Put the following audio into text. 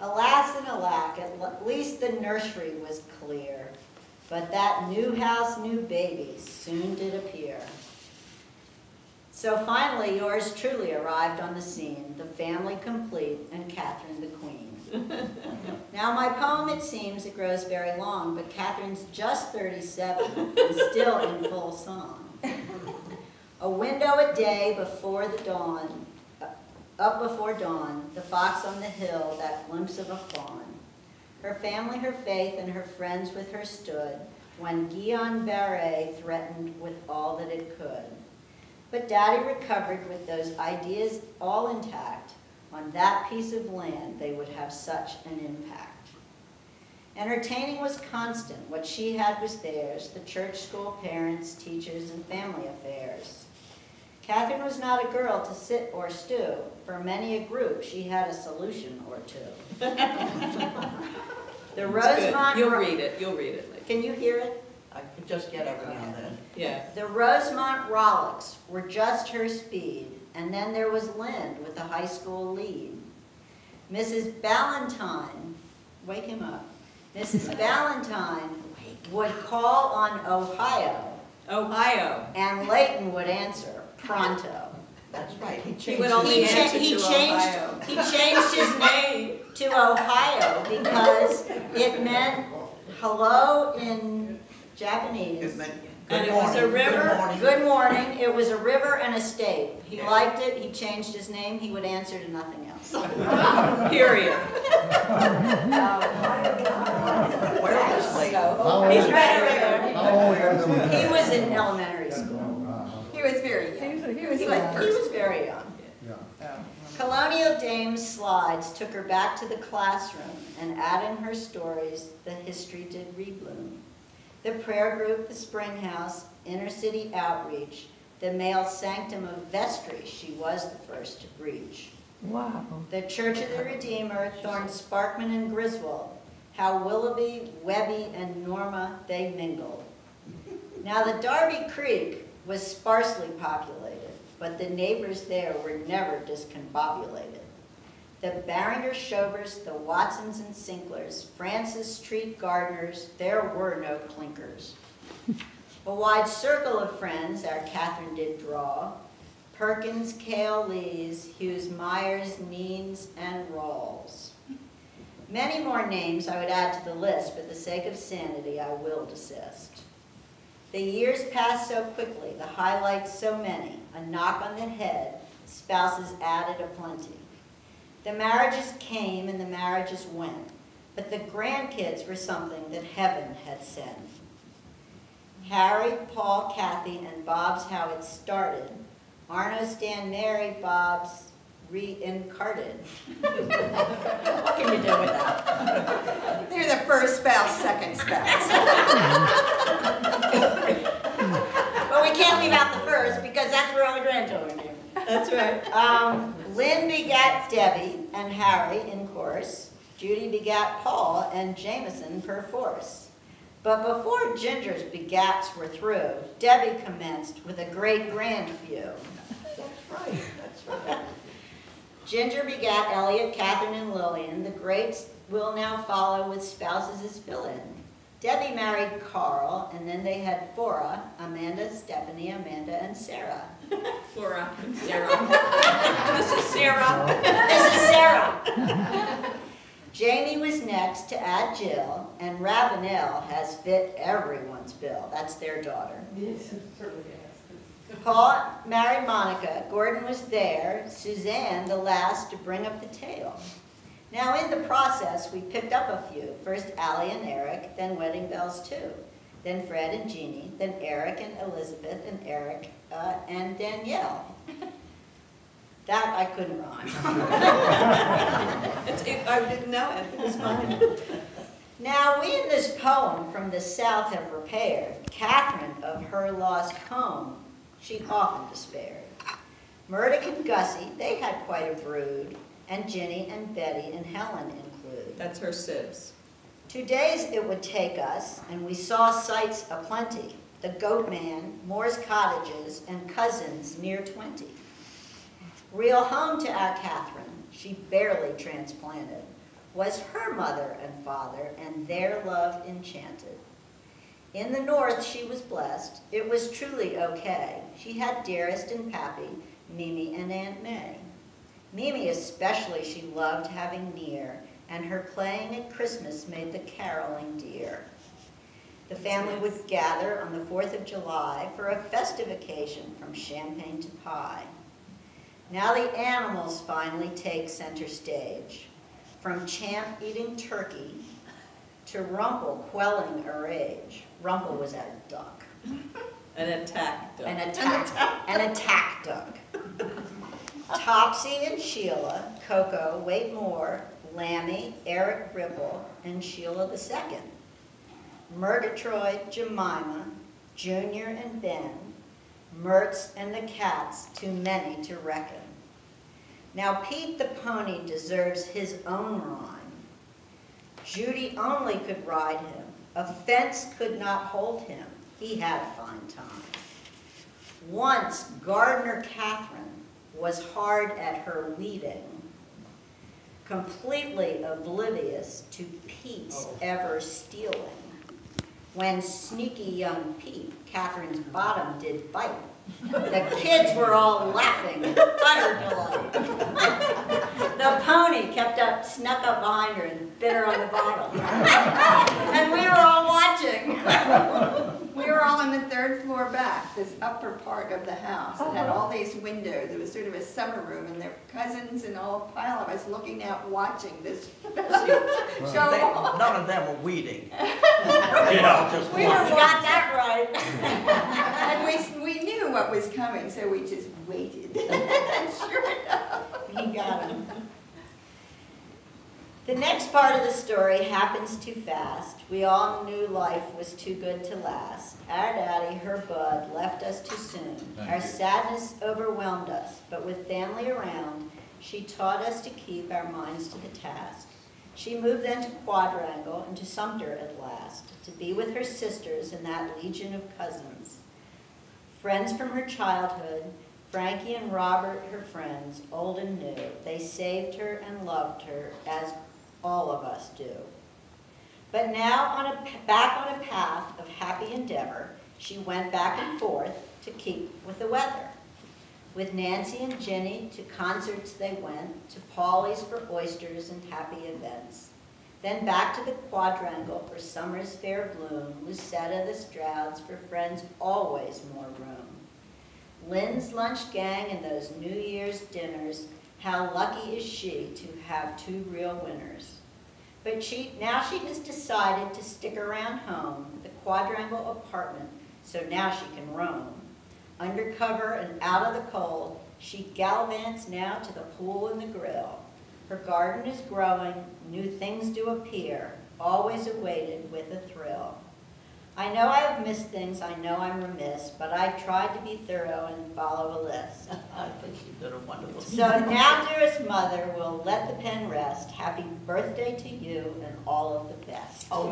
Alas and alack, at least the nursery was clear, but that new house, new baby soon did appear. So finally, yours truly arrived on the scene, the family complete, and Catherine the queen. Now my poem, it seems, it grows very long, but Catherine's just 37 and still in full song. A window a day before the dawn, up before dawn, the fox on the hill, that glimpse of a fawn. Her family, her faith, and her friends with her stood, when Guillain-Barré threatened with all that it could. But Daddy recovered with those ideas all intact. On that piece of land, they would have such an impact. Entertaining was constant. What she had was theirs, the church, school, parents, teachers, and family affairs. Catherine was not a girl to sit or stew. For many a group, she had a solution or two. The Rosemont... You'll read it later. Can you hear it? I could just get every now and then. Yeah. The Rosemont Rollicks were just her speed, and then there was Lynn with the high school lead. Mrs. Ballantyne, wake him up. Mrs. Ballantyne would call on Ohio. Ohio. And Leighton would answer, pronto. That's right. He would only answer to Ohio. He changed his name to Ohio because it meant hello in Japanese. And it was a river. Good morning. It was a river and a state. He liked it. He changed his name. He would answer to nothing else. Period. Where was So, He's right over there. How old was he? he was in elementary school. He was very young. He was very young. Colonial Dame Slides took her back to the classroom, and add in her stories, the history did rebloom. The prayer group, the spring house, inner city outreach, the male sanctum of vestry she was the first to breach. Wow. The Church of the Redeemer, Thorne Sparkman and Griswold, how Willoughby, Webby, and Norma they mingled. Now the Darby Creek was sparsely populated, but the neighbors there were never discombobulated. The Barringer Shovers, the Watsons and Sinklers, Francis Street Gardeners, there were no clinkers. A wide circle of friends our Catherine did draw, Perkins, Cale Lees, Hughes Myers, Neens, and Rawls. Many more names I would add to the list, but for the sake of sanity, I will desist. The years passed so quickly, the highlights so many, a knock on the head, spouses added aplenty. The marriages came and the marriages went, but the grandkids were something that heaven had sent. Harry, Paul, Kathy, and Bob's how it started. Arno, Stan, Mary, Bob's reincarnated. What can you do with that? They're the first spouse, second spouse. Well, we can't leave out the first because that's where all the grandchildren came. That's right. Lynn begat Debbie and Harry in course. Judy begat Paul and Jameson perforce. But before Ginger's begats were through, Debbie commenced with a great grand few. That's right. That's right. Ginger begat Elliot, Catherine, and Lillian. The greats will now follow with spouses as fill-in. Debbie married Carl, and then they had Flora, Amanda, Stephanie, Amanda, and Sarah. Flora and Sarah. This is Sarah. This is Sarah. Jamie was next to add Jill, and Ravenel has fit everyone's bill. That's their daughter. Yes, it certainly has. Paul married Monica. Gordon was there. Suzanne, the last to bring up the tale. Now in the process, we picked up a few. First Allie and Eric, then Wedding Bells too. Then Fred and Jeannie, then Eric and Elizabeth, and Eric and Danielle. That I couldn't rhyme. I didn't know it. It was fine. Now we in this poem from the South have repaired. Catherine of her lost home, she often despaired. Murdoch and Gussie, they had quite a brood, and Ginny and Betty and Helen include. That's her sibs. 2 days it would take us, and we saw sights aplenty. The Goat Man, Moore's Cottages, and cousins near 20. Real home to our Catherine, she barely transplanted. was her mother and father, and their love enchanted. In the north she was blessed. It was truly okay. She had Dearest and Pappy, Mimi and Aunt May. Mimi especially she loved having near, and her playing at Christmas made the caroling dear. The family would gather on the 4th of July for a festive occasion from champagne to pie. Now the animals finally take center stage. From Champ eating turkey to Rumple quelling a rage. Rumple was a duck. An attack dog. An attack duck. Topsy and Sheila, Coco, Wait More, Lammy, Eric Ripple, and Sheila the Second. Murgatroyd, Jemima, Junior and Ben, Mertz and the cats, too many to reckon. Now Pete the pony deserves his own rhyme. Judy only could ride him. A fence could not hold him. He had fine time. Once Gardener Catherine was hard at her weeding, completely oblivious to Pete's ever stealing. When sneaky young Pete, Catherine's bottom did bite, the kids were all laughing in utter delight. The pony snuck up behind her and bit her on the bottom. And we were all watching. We were all in the 3rd floor back, this upper part of the house. It had all these windows. It was sort of a summer room, and their cousins and all a pile of us looking out watching this show. None of them were weeding. You know, just We watching. got that right. And we knew what was coming, so we just waited. And sure enough. He got him. The next part of the story happens too fast. We all knew life was too good to last. Our daddy, her bud, left us too soon. Our sadness overwhelmed us, but with family around, she taught us to keep our minds to the task. She moved then to Quadrangle and to Sumter at last, to be with her sisters and that legion of cousins. Friends from her childhood, Frankie and Robert, her friends, old and new, they saved her and loved her as all of us do. But now, back on a path of happy endeavor, she went back and forth to keep with the weather. With Nancy and Jenny, to concerts they went, to Paulie's for oysters and happy events. Then back to the Quadrangle for summer's fair bloom, Lucetta the Strouds for friends always more room. Lynn's lunch gang and those New Year's dinners, how lucky is she to have 2 real winners. But now she has decided to stick around home, the Quadrangle apartment, so now she can roam. Undercover and out of the cold, she gallivants now to the pool and the grill. Her garden is growing, new things do appear, always awaited with a thrill. I know I have missed things, I know I'm remiss, but I tried to be thorough and follow a list. I think she did a wonderful So now, dearest mother, we'll let the pen rest. Happy birthday to you and all of the best. Oh,